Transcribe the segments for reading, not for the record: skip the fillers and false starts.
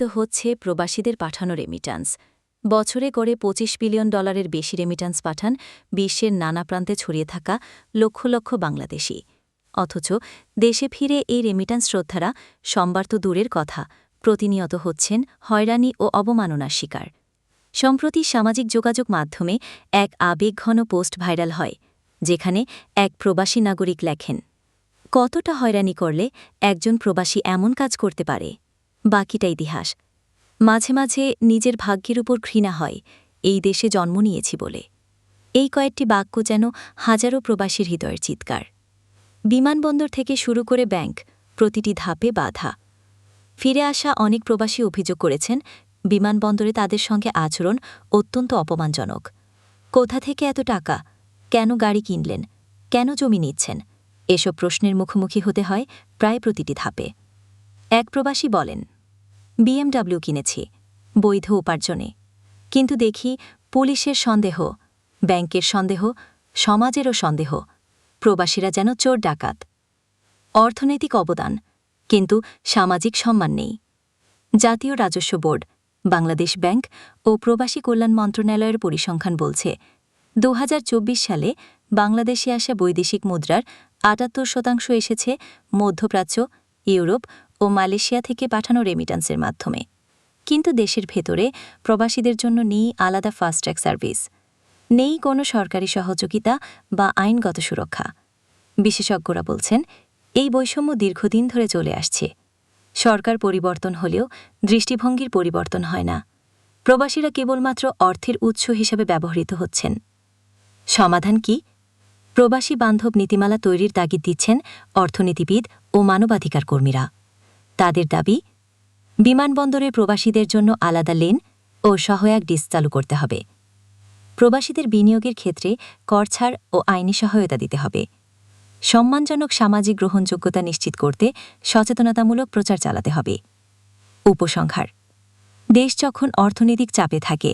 প্রতিষ্ঠিত হচ্ছে প্রবাসীদের পাঠানো রেমিট্যান্স। বছরে গড়ে $25 বিলিয়ন বেশি রেমিট্যান্স পাঠান বিশ্বের নানা প্রান্তে ছড়িয়ে থাকা লক্ষ লক্ষ বাংলাদেশি। অথচ দেশে ফিরে এই রেমিট্যান্স যোদ্ধারা সোমবার তো দূরের কথা, প্রতিনিয়ত হচ্ছেন হয়রানি ও অবমাননার শিকার। সম্প্রতি সামাজিক যোগাযোগ মাধ্যমে এক আবেগঘন পোস্ট ভাইরাল হয়, যেখানে এক প্রবাসী নাগরিক লেখেন, কতটা হয়রানি করলে একজন প্রবাসী এমন কাজ করতে পারে। বাকিটা ইতিহাস। মাঝে মাঝে নিজের ভাগ্যের উপর ঘৃণা হয় এই দেশে জন্ম নিয়েছি বলে। এই কয়েকটি বাক্য যেন হাজারো প্রবাসীর হৃদয়ের চিৎকার। বিমানবন্দর থেকে শুরু করে ব্যাংক, প্রতিটি ধাপে বাধা। ফিরে আসা অনেক প্রবাসী অভিযোগ করেছেন, বিমানবন্দরে তাদের সঙ্গে আচরণ অত্যন্ত অপমানজনক। কোথা থেকে এত টাকা? কেন গাড়ি কিনলেন? কেন জমি নিচ্ছেন? এসব প্রশ্নের মুখোমুখি হতে হয় প্রায় প্রতিটি ধাপে। এক প্রবাসী বলেন, BMW কিনেছি বৈধ উপার্জনে, কিন্তু দেখি পুলিশের সন্দেহ, ব্যাংকের সন্দেহ, সমাজেরও সন্দেহ, প্রবাসীরা যেন চোর ডাকাত। অর্থনৈতিক অবদান, কিন্তু সামাজিক সম্মান নেই। জাতীয় রাজস্ব বোর্ড, বাংলাদেশ ব্যাংক ও প্রবাসী কল্যাণ মন্ত্রণালয়ের পরিসংখ্যান বলছে, 2024 সালে বাংলাদেশে আসা বৈদেশিক মুদ্রার 78% এসেছে মধ্যপ্রাচ্য, ইউরোপ ও মালয়েশিয়া থেকে পাঠানো রেমিট্যান্সের মাধ্যমে। কিন্তু দেশের ভেতরে প্রবাসীদের জন্য নেই আলাদা ফাস্ট ট্র্যাক সার্ভিস, নেই কোনো সরকারি সহযোগিতা বা আইনগত সুরক্ষা। বিশেষজ্ঞরা বলছেন, এই বৈষম্য দীর্ঘদিন ধরে চলে আসছে। সরকার পরিবর্তন হলেও দৃষ্টিভঙ্গির পরিবর্তন হয় না। প্রবাসীরা কেবলমাত্র অর্থের উৎস হিসেবে ব্যবহৃত হচ্ছেন। সমাধান কি? প্রবাসী বান্ধব নীতিমালা তৈরির তাগিদ দিচ্ছেন অর্থনীতিবিদ ও মানবাধিকার কর্মীরা। তাদের দাবি, বিমানবন্দরে প্রবাসীদের জন্য আলাদা লেন ও সহায়ক ডিস্ক চালু করতে হবে। প্রবাসীদের বিনিয়োগের ক্ষেত্রে কর ছাড় ও আইনি সহায়তা দিতে হবে। সম্মানজনক সামাজিক গ্রহণযোগ্যতা নিশ্চিত করতে সচেতনতামূলক প্রচার চালাতে হবে। উপসংহার: দেশ যখন অর্থনৈতিক চাপে থাকে,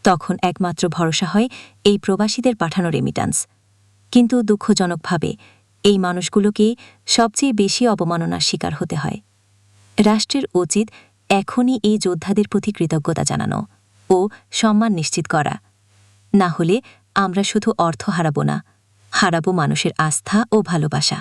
তখন একমাত্র ভরসা হয় এই প্রবাসীদের পাঠানো রেমিট্যান্স। কিন্তু দুঃখজনকভাবে এই মানুষগুলোকে সবচেয়ে বেশি অবমাননার শিকার হতে হয়। রাষ্ট্রের উচিত এখনই এই যোদ্ধাদের প্রতি কৃতজ্ঞতা জানানো ও সম্মান নিশ্চিত করা। না হলে আমরা শুধু অর্থ হারাবো না, হারাবো মানুষের আস্থা ও ভালোবাসা।